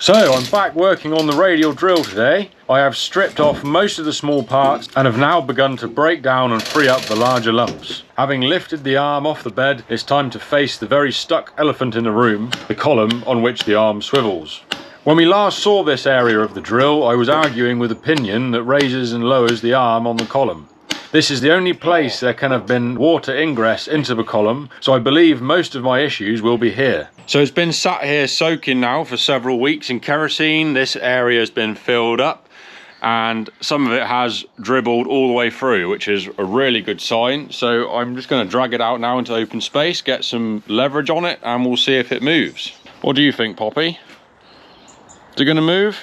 So I'm back working on the radial drill today. I have stripped off most of the small parts and have now begun to break down and free up the larger lumps. Having lifted the arm off the bed, it's time to face the very stuck elephant in the room, the column on which the arm swivels. When we last saw this area of the drill, I was arguing with a pinion that raises and lowers the arm on the column. This is the only place there can have been water ingress into the column, so I believe most of my issues will be here. So it's been sat here soaking now for several weeks in kerosene. This area has been filled up and some of it has dribbled all the way through, which is a really good sign. So I'm just going to drag it out now into open space, get some leverage on it, and we'll see if it moves. What do you think, Poppy? Is it going to move?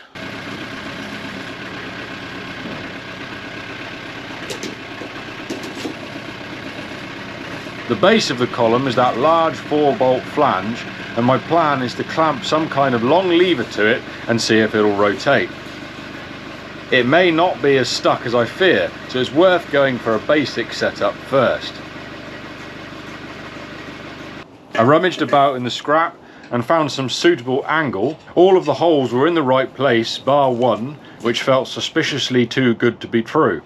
The base of the column is that large 4-bolt flange, and my plan is to clamp some kind of long lever to it and see if it'll rotate. It may not be as stuck as I fear, so it's worth going for a basic setup first. I rummaged about in the scrap and found some suitable angle. All of the holes were in the right place bar one, which felt suspiciously too good to be true.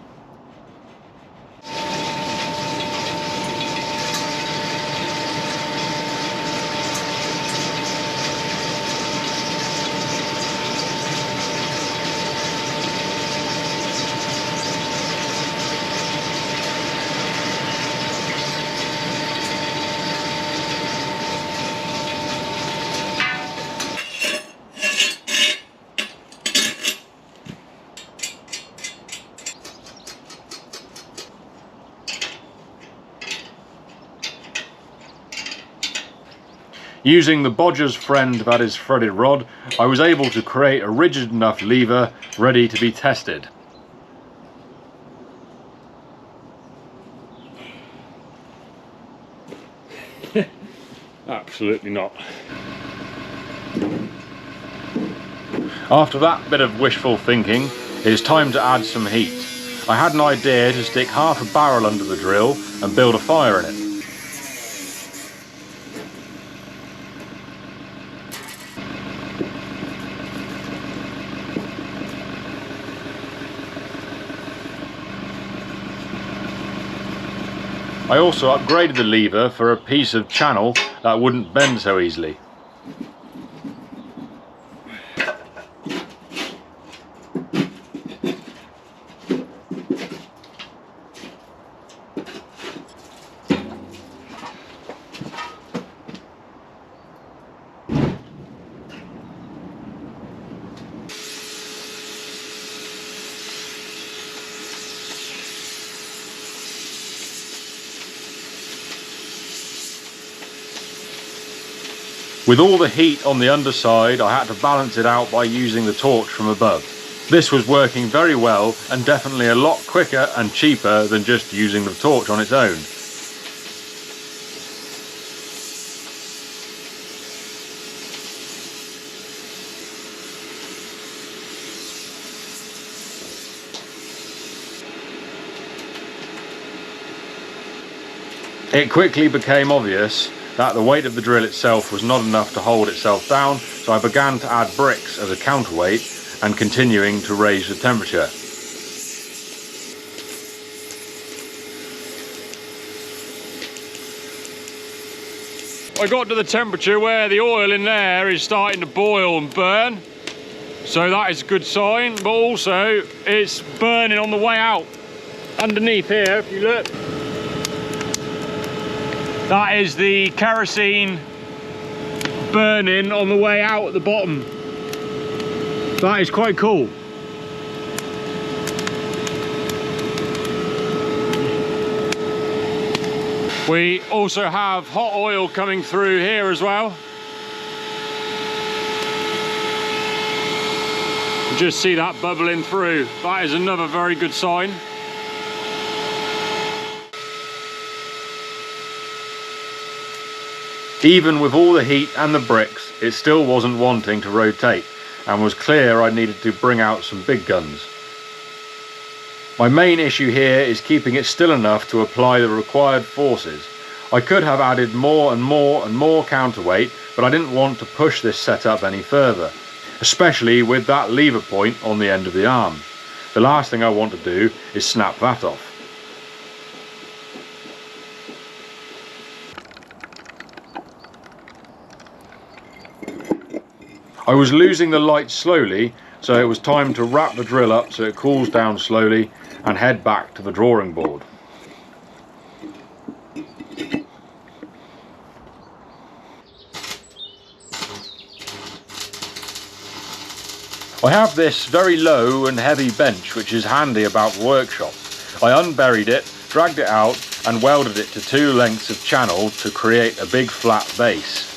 Using the bodger's friend that is threaded rod, I was able to create a rigid enough lever ready to be tested. Absolutely not. After that bit of wishful thinking, it is time to add some heat. I had an idea to stick half a barrel under the drill and build a fire in it. I also upgraded the lever for a piece of channel that wouldn't bend so easily. With all the heat on the underside, I had to balance it out by using the torch from above. This was working very well and definitely a lot quicker and cheaper than just using the torch on its own. It quickly became obvious that the weight of the drill itself was not enough to hold itself down, so I began to add bricks as a counterweight and continuing to raise the temperature. I got to the temperature where the oil in there is starting to boil and burn, so that is a good sign, but also it's burning on the way out. Underneath here, if you look, that is the kerosene burning on the way out at the bottom. That is quite cool. We also have hot oil coming through here as well. You just see that bubbling through. That is another very good sign. Even with all the heat and the bricks, it still wasn't wanting to rotate, and was clear I needed to bring out some big guns. My main issue here is keeping it still enough to apply the required forces. I could have added more and more and more counterweight, but I didn't want to push this setup any further. especially with that lever point on the end of the arm. The last thing I want to do is snap that off. I was losing the light slowly, so it was time to wrap the drill up so it cools down slowly and head back to the drawing board. I have this very low and heavy bench which is handy about the workshop. I unburied it, dragged it out and welded it to 2 lengths of channel to create a big flat base.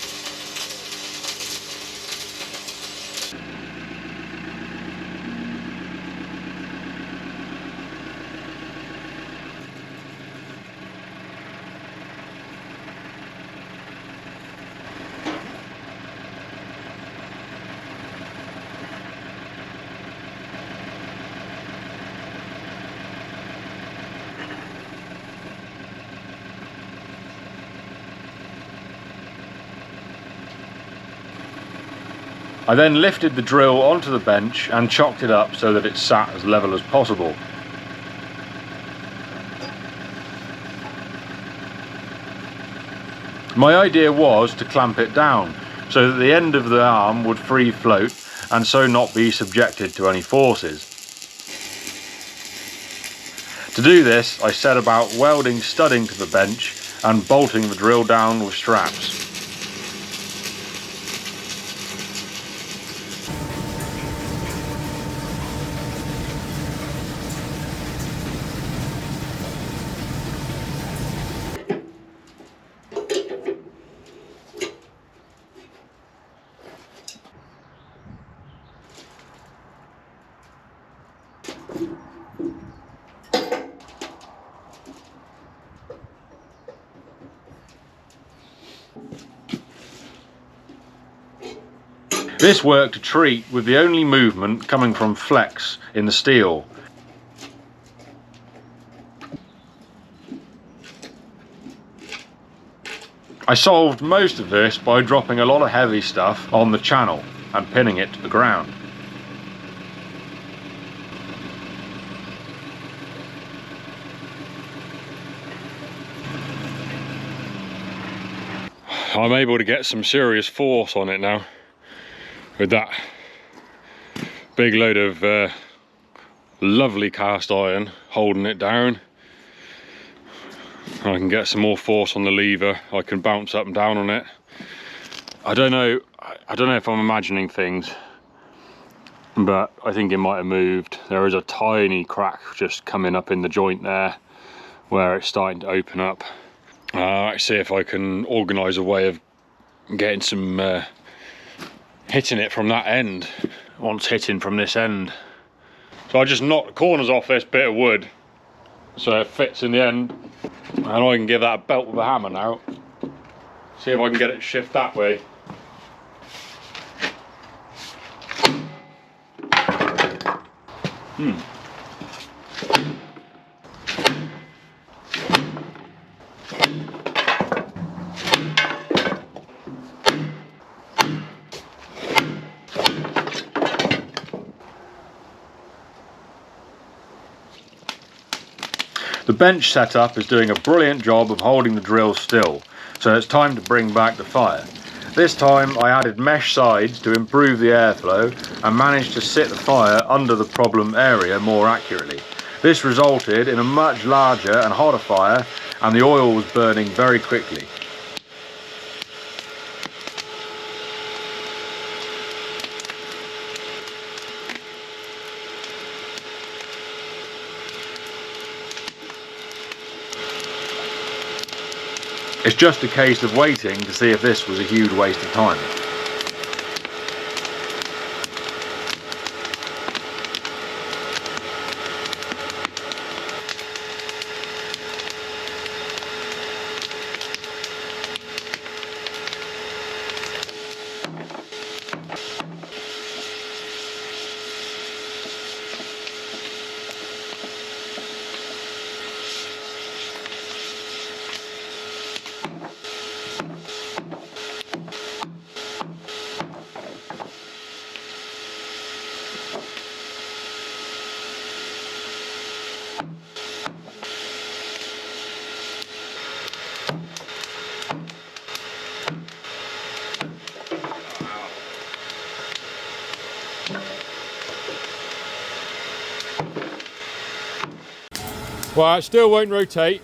I then lifted the drill onto the bench and chocked it up so that it sat as level as possible. My idea was to clamp it down so that the end of the arm would free float and so not be subjected to any forces. To do this, I set about welding studding to the bench and bolting the drill down with straps. This worked a treat with the only movement coming from flex in the steel. I solved most of this by dropping a lot of heavy stuff on the channel and pinning it to the ground. I'm able to get some serious force on it now with that big load of lovely cast iron holding it down. I can get some more force on the lever. I can bounce up and down on it. I don't know if I'm imagining things, but I think it might have moved. There is a tiny crack just coming up in the joint there where it's starting to open up. Let's see if I can organise a way of getting some hitting it from that end once hitting from this end. So I just knocked the corners off this bit of wood so it fits in the end, and I can give that a belt with a hammer now. See if I can get it to shift that way. The bench setup is doing a brilliant job of holding the drill still, so it's time to bring back the fire. This time I added mesh sides to improve the airflow and managed to sit the fire under the problem area more accurately. This resulted in a much larger and hotter fire, and the oil was burning very quickly. It's just a case of waiting to see if this was a huge waste of time. Well, it still won't rotate,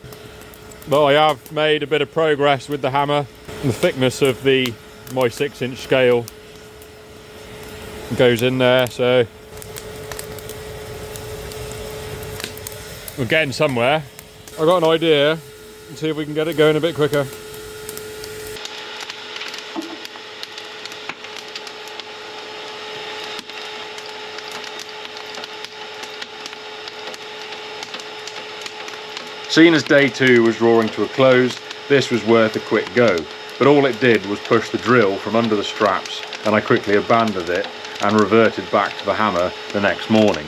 but I have made a bit of progress with the hammer. The thickness of my 6-inch scale goes in there, so we're getting somewhere. I've got an idea. Let's see if we can get it going a bit quicker. Seeing as day 2 was drawing to a close, this was worth a quick go, but all it did was push the drill from under the straps, and I quickly abandoned it and reverted back to the hammer the next morning.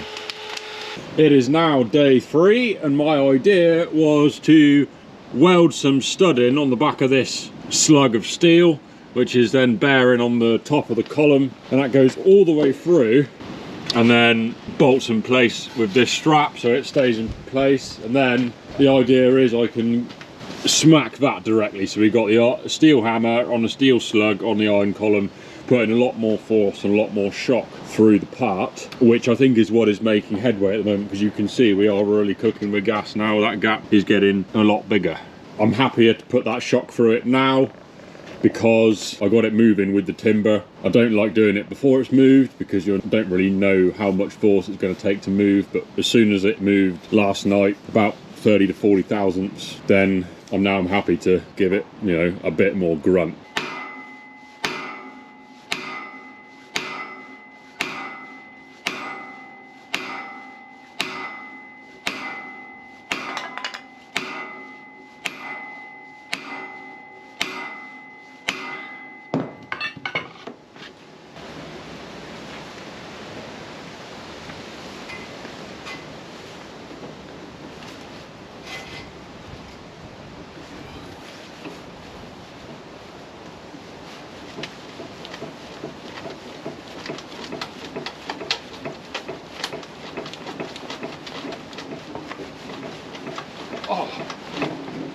It is now day 3, and my idea was to weld some studding on the back of this slug of steel, which is then bearing on the top of the column, and that goes all the way through, and then bolts in place with this strap so it stays in place. And then the idea is I can smack that directly, so we've got the steel hammer on the steel slug on the iron column, putting a lot more force and a lot more shock through the part, which I think is what is making headway at the moment, because you can see we are really cooking with gas now. That gap is getting a lot bigger. I'm happier to put that shock through it now because I got it moving with the timber. I don't like doing it before it's moved because you don't really know how much force it's going to take to move, but as soon as it moved last night, about 30 to 40 thousandths, then I'm happy to give it, you know, a bit more grunt.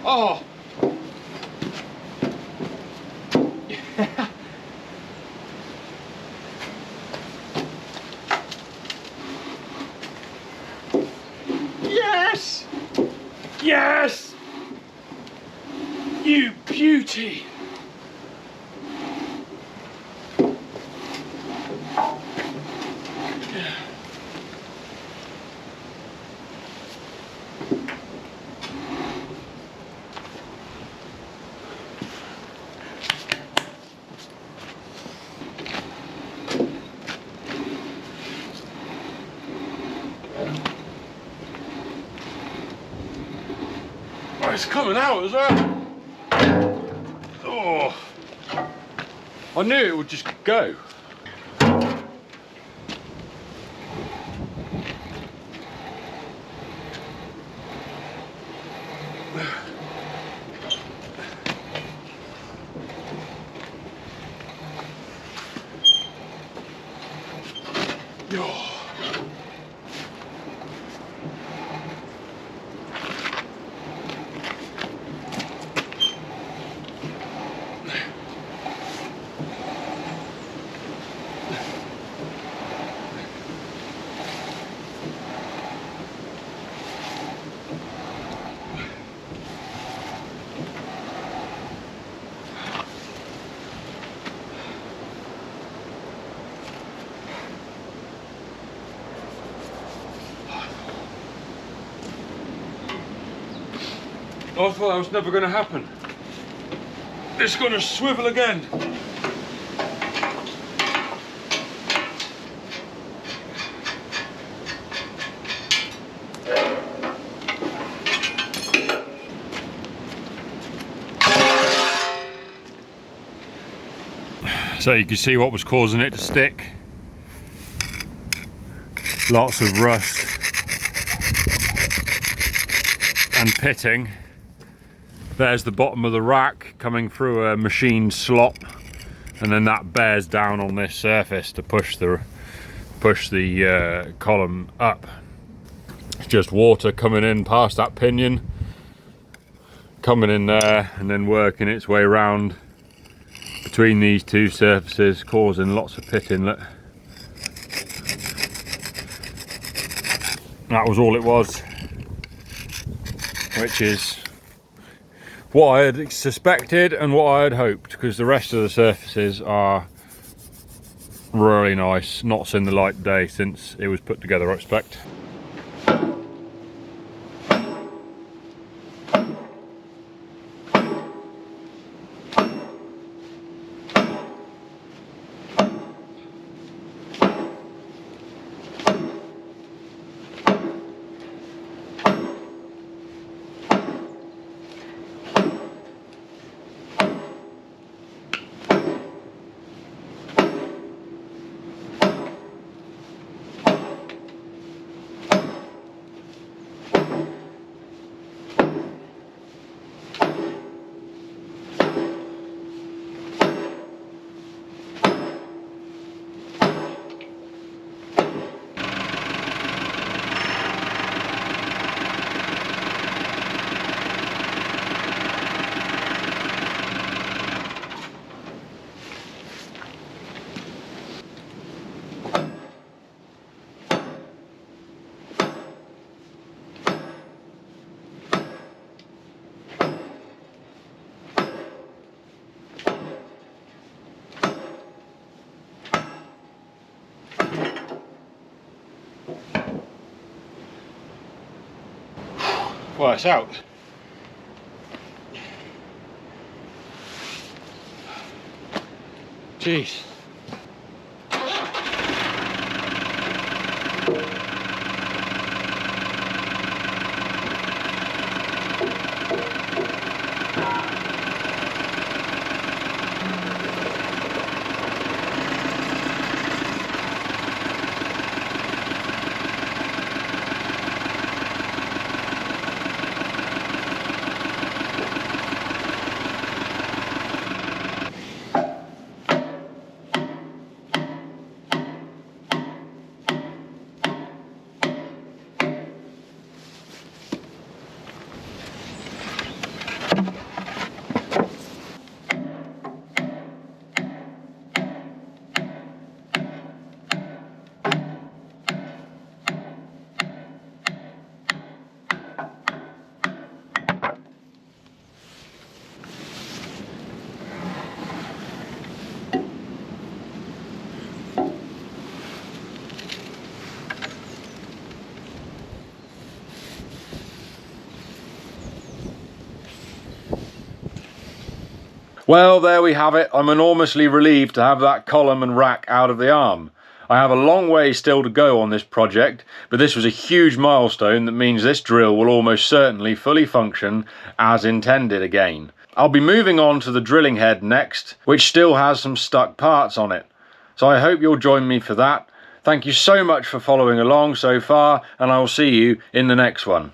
Oh! Yes! Yes! You beauty! It's coming out as well. Oh, I knew it would just go. I thought that was never going to happen. It's going to swivel again. So you can see what was causing it to stick. Lots of rust and pitting. There's the bottom of the rack coming through a machined slot, and then that bears down on this surface to push the column up. It's just water coming in past that pinion, coming in there and then working its way around between these two surfaces, causing lots of pit inlet. That was all it was, which is what I had suspected and what I had hoped, because the rest of the surfaces are really nice. Not seen the light of day since it was put together, I expect. Well, it's out. Jeez. Well, there we have it. I'm enormously relieved to have that column and rack out of the arm. I have a long way still to go on this project, but this was a huge milestone that means this drill will almost certainly fully function as intended again. I'll be moving on to the drilling head next, which still has some stuck parts on it. So I hope you'll join me for that. Thank you so much for following along so far, and I will see you in the next one.